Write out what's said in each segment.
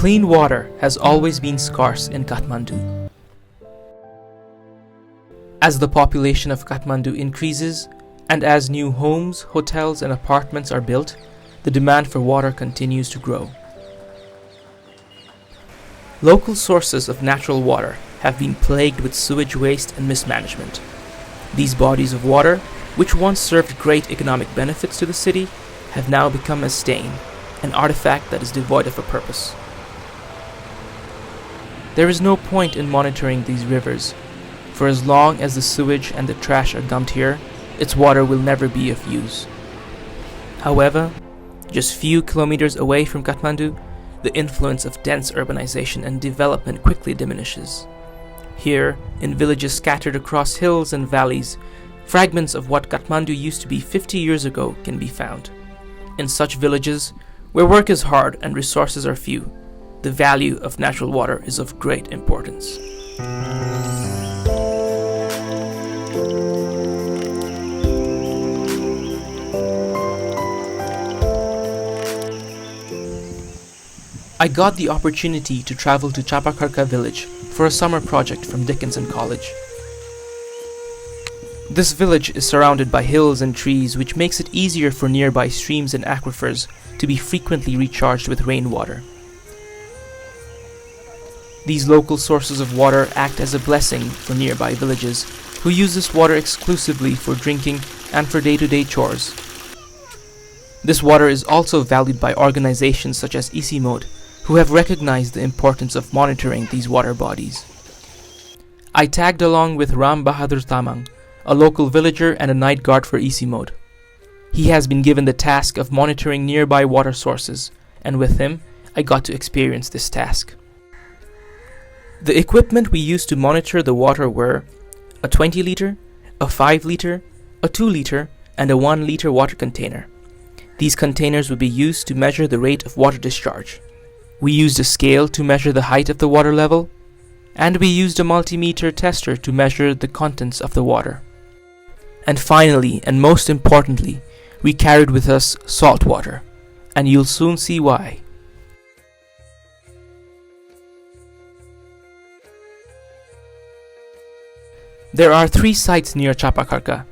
Clean water has always been scarce in Kathmandu. As the population of Kathmandu increases, and as new homes, hotels, and apartments are built, the demand for water continues to grow. Local sources of natural water have been plagued with sewage waste and mismanagement. These bodies of water, which once served great economic benefits to the city, have now become a stain, an artifact that is devoid of a purpose. There is no point in monitoring these rivers, for as long as the sewage and the trash are dumped here, its water will never be of use. However, just few kilometers away from Kathmandu, the influence of dense urbanization and development quickly diminishes. Here, in villages scattered across hills and valleys, fragments of what Kathmandu used to be 50 years ago can be found. In such villages, where work is hard and resources are few, the value of natural water is of great importance. I got the opportunity to travel to Chapakharka village for a summer project from Dickinson College. This village is surrounded by hills and trees, which makes it easier for nearby streams and aquifers to be frequently recharged with rainwater. These local sources of water act as a blessing for nearby villages, who use this water exclusively for drinking and for day-to-day chores. This water is also valued by organizations such as ICIMOD, who have recognized the importance of monitoring these water bodies. I tagged along with Ram Bahadur Tamang, a local villager and a night guard for ICIMOD. He has been given the task of monitoring nearby water sources, and with him, I got to experience this task. The equipment we used to monitor the water were a 20 liter, a 5 liter, a 2 liter, and a 1 liter water container. These containers would be used to measure the rate of water discharge. We used a scale to measure the height of the water level, and we used a multimeter tester to measure the contents of the water. And finally, and most importantly, we carried with us salt water, and you'll soon see why. There are 3 sites near Chapakharka,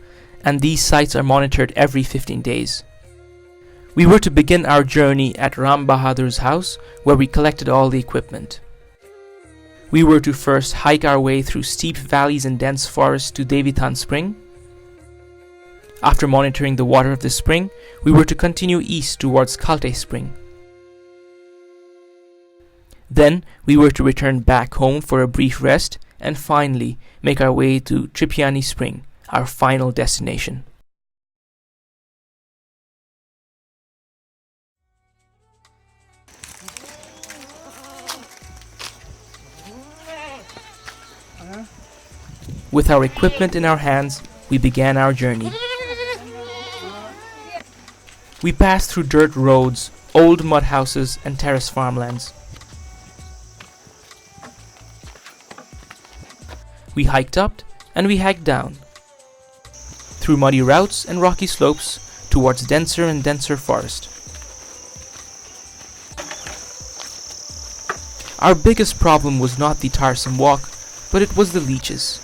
and these sites are monitored every 15 days. We were to begin our journey at Ram Bahadur's house, where we collected all the equipment. We were to first hike our way through steep valleys and dense forests to Devitan Spring. After monitoring the water of the spring, we were to continue east towards Kalte Spring. Then we were to return back home for a brief rest and finally make our way to Tripiani Spring, our final destination. With our equipment in our hands, we began our journey. We passed through dirt roads, old mud houses, and terrace farmlands. We hiked up and we hiked down, through muddy routes and rocky slopes towards denser and denser forest. Our biggest problem was not the tiresome walk, but it was the leeches.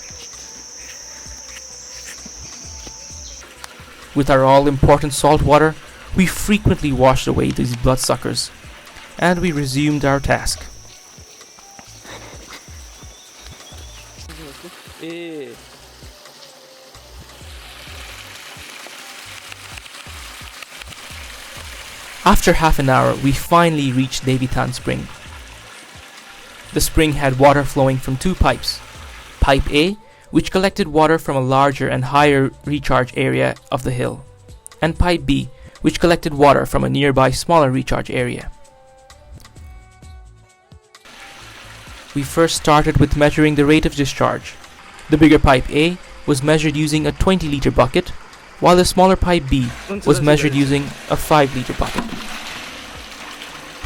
With our all-important salt water, we frequently washed away these bloodsuckers, and we resumed our task. After half an hour, we finally reached Devitan Spring. The spring had water flowing from 2 pipes. Pipe A, which collected water from a larger and higher recharge area of the hill, and Pipe B, which collected water from a nearby smaller recharge area. We first started with measuring the rate of discharge. The bigger Pipe A was measured using a 20 liter bucket, while the smaller Pipe B was measured using a 5 liter bucket.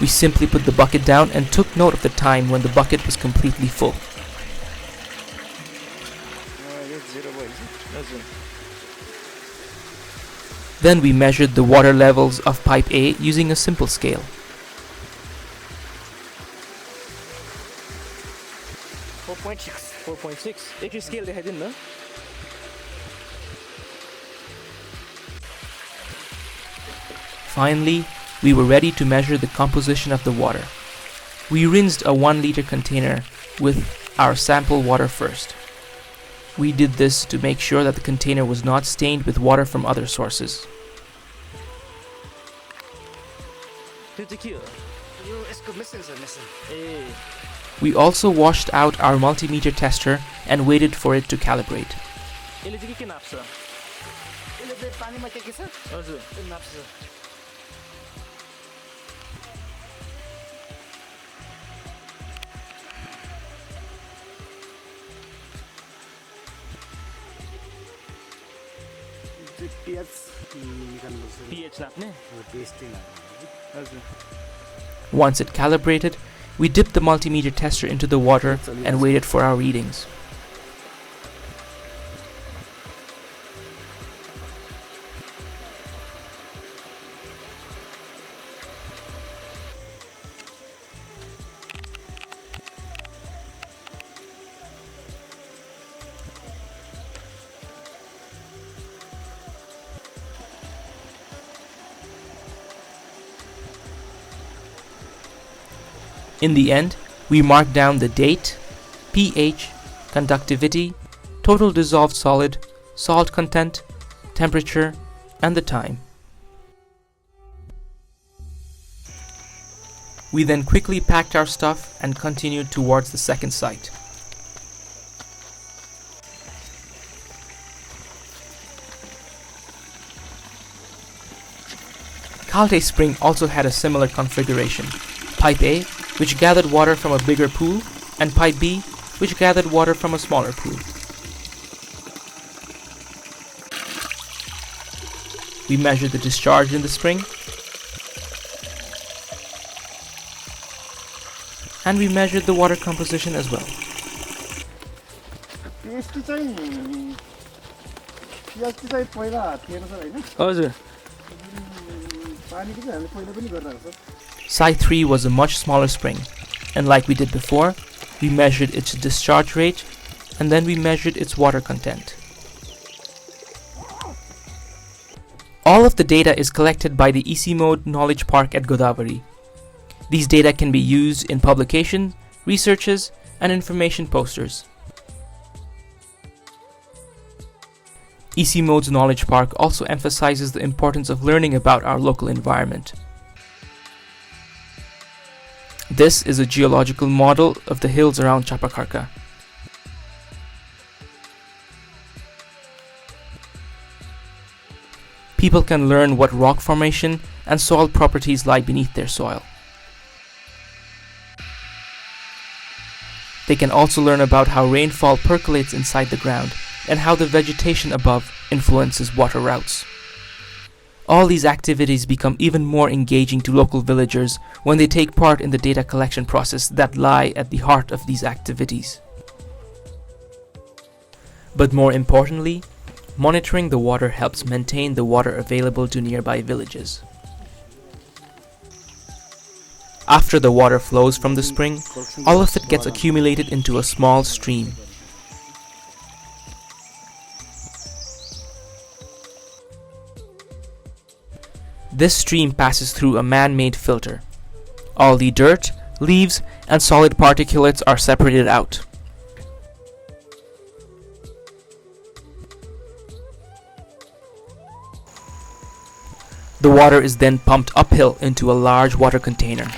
We simply put the bucket down and took note of the time when the bucket was completely full. Then we measured the water levels of Pipe A using a simple scale. 4.6. एक scale दिखाई दिन न. Finally, we were ready to measure the composition of the water. We rinsed a 1-liter container with our sample water first. We did this to make sure that the container was not stained with water from other sources. We also washed out our multimeter tester and waited for it to calibrate. Once it calibrated, we dipped the multimeter tester into the water and waited for our readings. In the end, we marked down the date, pH, conductivity, total dissolved solid, salt content, temperature, and the time. We then quickly packed our stuff and continued towards the second site. Kalte Spring also had a similar configuration. Pipe A, which gathered water from a bigger pool, and Pipe B, which gathered water from a smaller pool. We measured the discharge in the spring, and we measured the water composition as well. Site 3 was a much smaller spring, and like we did before, we measured its discharge rate and then we measured its water content. All of the data is collected by the ICIMOD Knowledge Park at Godavari. These data can be used in publications, researches, and information posters. ICIMOD's Knowledge Park also emphasizes the importance of learning about our local environment. This is a geological model of the hills around Chapakharka. People can learn what rock formation and soil properties lie beneath their soil. They can also learn about how rainfall percolates inside the ground and how the vegetation above influences water routes. All these activities become even more engaging to local villagers when they take part in the data collection process that lie at the heart of these activities. But more importantly, monitoring the water helps maintain the water available to nearby villages. After the water flows from the spring, all of it gets accumulated into a small stream. This stream passes through a man-made filter. All the dirt, leaves, and solid particulates are separated out. The water is then pumped uphill into a large water container.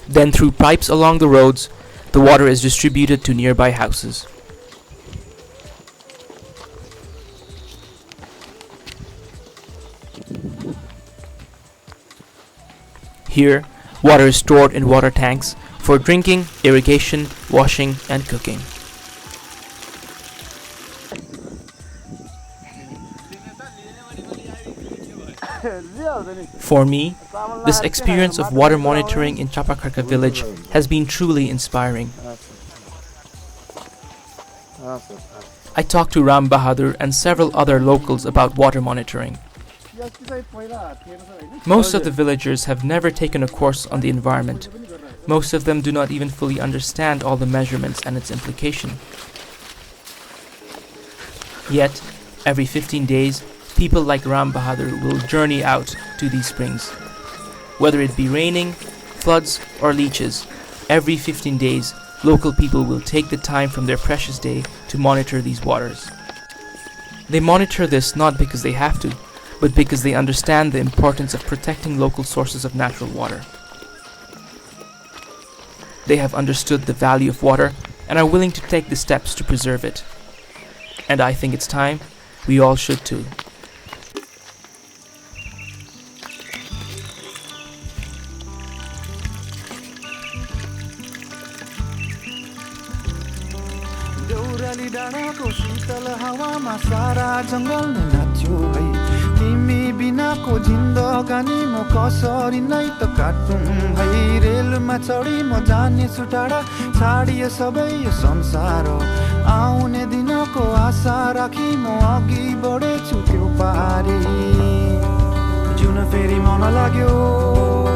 Then through pipes along the roads, the water is distributed to nearby houses. Here, water is stored in water tanks for drinking, irrigation, washing, and cooking. For me, this experience of water monitoring in Chapakharka village has been truly inspiring. I talked to Ram Bahadur and several other locals about water monitoring. Most of the villagers have never taken a course on the environment. Most of them do not even fully understand all the measurements and its implication. Yet, every 15 days, people like Ram Bahadur will journey out to these springs. Whether it be raining, floods, or leeches, every 15 days, local people will take the time from their precious day to monitor these waters. They monitor this not because they have to, but because they understand the importance of protecting local sources of natural water. They have understood the value of water and are willing to take the steps to preserve it. And I think it's time we all should too. Deurali डाँडाको शीतल हावामा सारा जङ्गल नै नाच्यो है तिमी बिनाको जिन्दगानी म कसरी नै त काटुँ है रेलमा चढी म जाने टाढा छाडिए सबै यो संसार आउने दिनको आशा राखी म अघि बढेछु त्यो पारी जुन फेरि मन लाग्यो